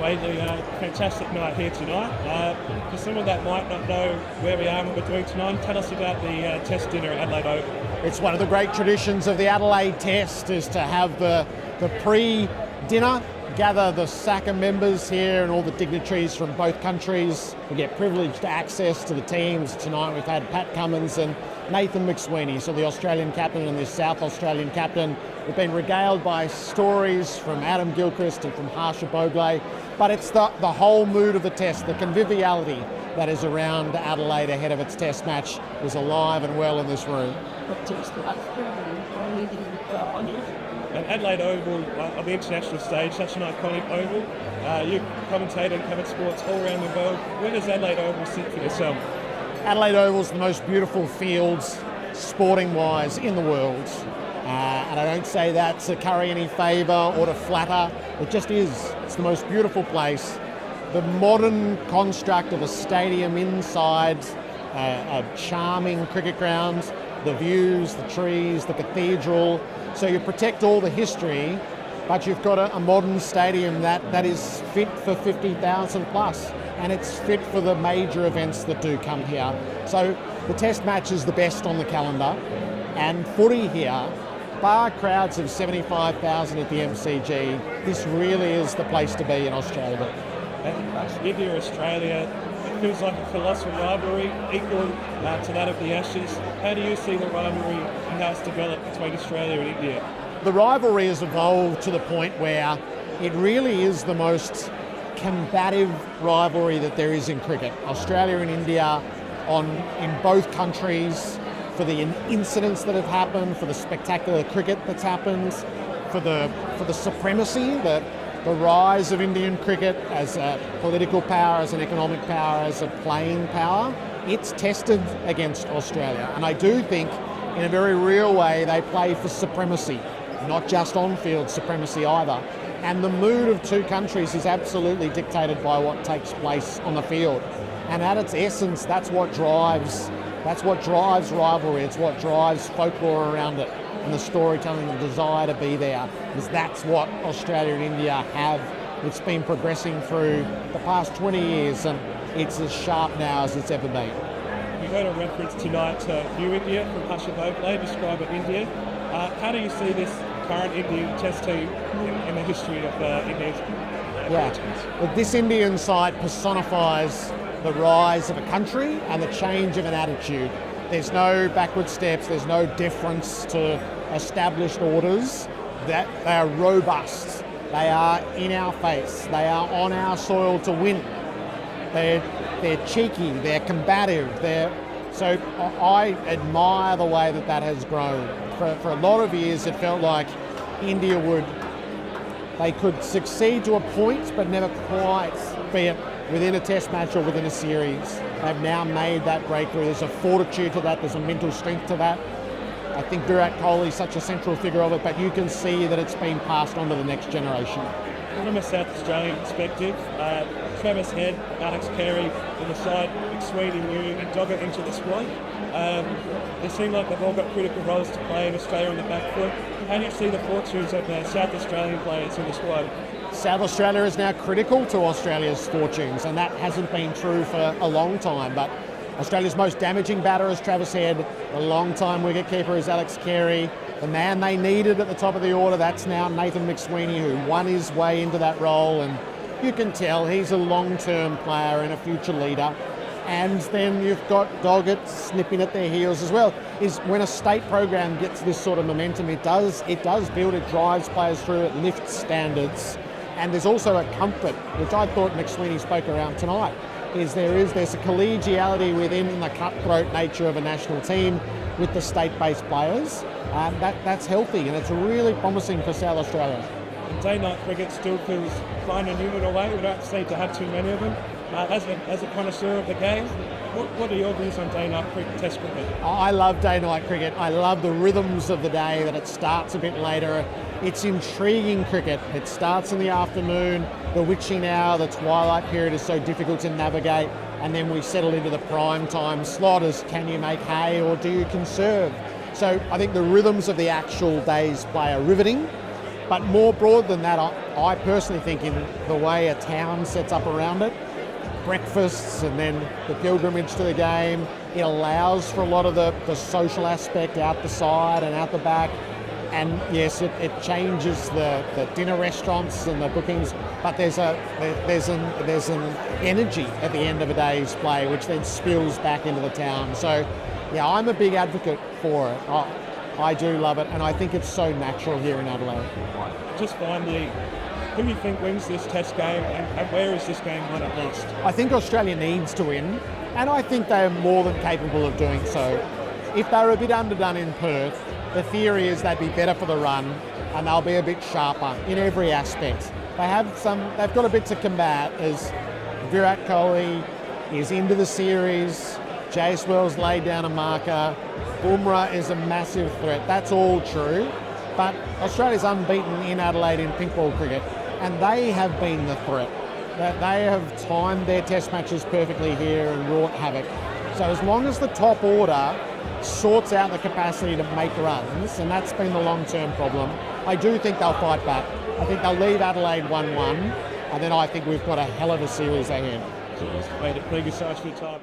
Whateley, fantastic night here tonight. For someone that might not know where we are and what we're doing tonight, tell us about the Test dinner at Adelaide Oval. It's one of the great traditions of the Adelaide Test is to have the pre-dinner, gather the SACA members here and all the dignitaries from both countries. We get privileged access to the teams. Tonight we've had Pat Cummins and Nathan McSweeney, so the Australian captain and the South Australian captain. We've been regaled by stories from Adam Gilchrist and from Harsha Bogle, but it's the whole mood of the Test, the conviviality that is around Adelaide ahead of its Test match is alive and well in this room. And Adelaide Oval, on the international stage, such an iconic oval. You commentate and cover sports all around the world. Where does Adelaide Oval sit for yourself? Adelaide Oval's the most beautiful fields, sporting-wise, in the world. And I don't say that to curry any favour or to flatter. It just is. It's the most beautiful place. The modern construct of a stadium inside a charming cricket ground, the views, the trees, the cathedral. So you protect all the history, but you've got a modern stadium that is fit for 50,000 plus, and it's fit for the major events that do come here. So the Test match is the best on the calendar, and footy here, bar crowds of 75,000 at the MCG, this really is the place to be in Australia. India, Australia, it feels like a colossal rivalry, equal to that of the Ashes. How do you see the rivalry and how it's developed between Australia and India? The rivalry has evolved to the point where it really is the most combative rivalry that there is in cricket. Australia and India in both countries, for the incidents that have happened, for the spectacular cricket that's happened, for the supremacy, the rise of Indian cricket as a political power, as an economic power, as a playing power. It's tested against Australia. And I do think, in a very real way, they play for supremacy, not just on-field supremacy either. And the mood of two countries is absolutely dictated by what takes place on the field. And at its essence, that's what drives rivalry. It's what drives folklore around it, and the storytelling and desire to be there, because that's what Australia and India have. It's been progressing through the past 20 years, and it's as sharp now as it's ever been. We heard a reference tonight to New India from Harsha Bogle, describing India. How do you see this current Indian Test team in the history of India's Well, this Indian side personifies the rise of a country and the change of an attitude. There's no backward steps, there's no deference to established orders. That they are robust, they are in our face, they are on our soil to win. They're cheeky, they're combative, so I admire the way that has grown. For a lot of years it felt like India they could succeed to a point but never quite, be it within a Test match or within a series. They've now made that breakthrough. There's a fortitude to that, there's a mental strength to that. I think Gerard is such a central figure of it, but you can see that it's been passed on to the next generation. From a South Australian perspective, Travis Head, Alex Carey in the side, McSweeney, Liu and Dogger into the squad. They seem like they've all got critical roles to play in Australia on the back foot. How do you see the fortunes of the South Australian players in the squad? South Australia is now critical to Australia's fortunes, and that hasn't been true for a long time. But Australia's most damaging batter is Travis Head, the long-time wicketkeeper is Alex Carey. The man they needed at the top of the order, that's now Nathan McSweeney, who won his way into that role, and you can tell he's a long-term player and a future leader. And then you've got Doggett snipping at their heels as well. Is when a state program gets this sort of momentum, it does build, it drives players through, it lifts standards. And there's also a comfort, which I thought McSweeney spoke around tonight, there's a collegiality within the cutthroat nature of a national team with the state-based players. That's healthy, and it's really promising for South Australia. And day-night cricket still feels fine and new in a way. We don't seem to have too many of them. As a connoisseur of the game, what are your views on day-night cricket, Test cricket? I love day-night cricket. I love the rhythms of the day, that it starts a bit later. It's intriguing cricket. It starts in the afternoon, the witching hour, the twilight period is so difficult to navigate, and then we settle into the prime time slot as can you make hay or do you conserve? So I think the rhythms of the actual day's play are riveting. But more broad than that, I personally think in the way a town sets up around it, breakfasts and then the pilgrimage to the game, it allows for a lot of the social aspect out the side and out the back. And yes, it changes the dinner restaurants and the bookings, but there's an energy at the end of a day's play which then spills back into the town. So yeah, I'm a big advocate for it. I do love it, and I think it's so natural here in Adelaide. Just finally, who do you think wins this test game, and where is this game won at least? I think Australia needs to win, and I think they are more than capable of doing so. If they were a bit underdone in Perth, the theory is they'd be better for the run, and they'll be a bit sharper in every aspect. They've got a bit to combat, as Virat Kohli is into the series, Jayaswal's laid down a marker, Bumrah is a massive threat. That's all true, but Australia's unbeaten in Adelaide in pink ball cricket, and they have been the threat. They have timed their test matches perfectly here and wrought havoc. So as long as the top order sorts out the capacity to make runs, and that's been the long-term problem, I do think they'll fight back. I think they'll leave Adelaide 1-1, and then I think we've got a hell of a series ahead. Cheers. Mate, thank you so much for your time.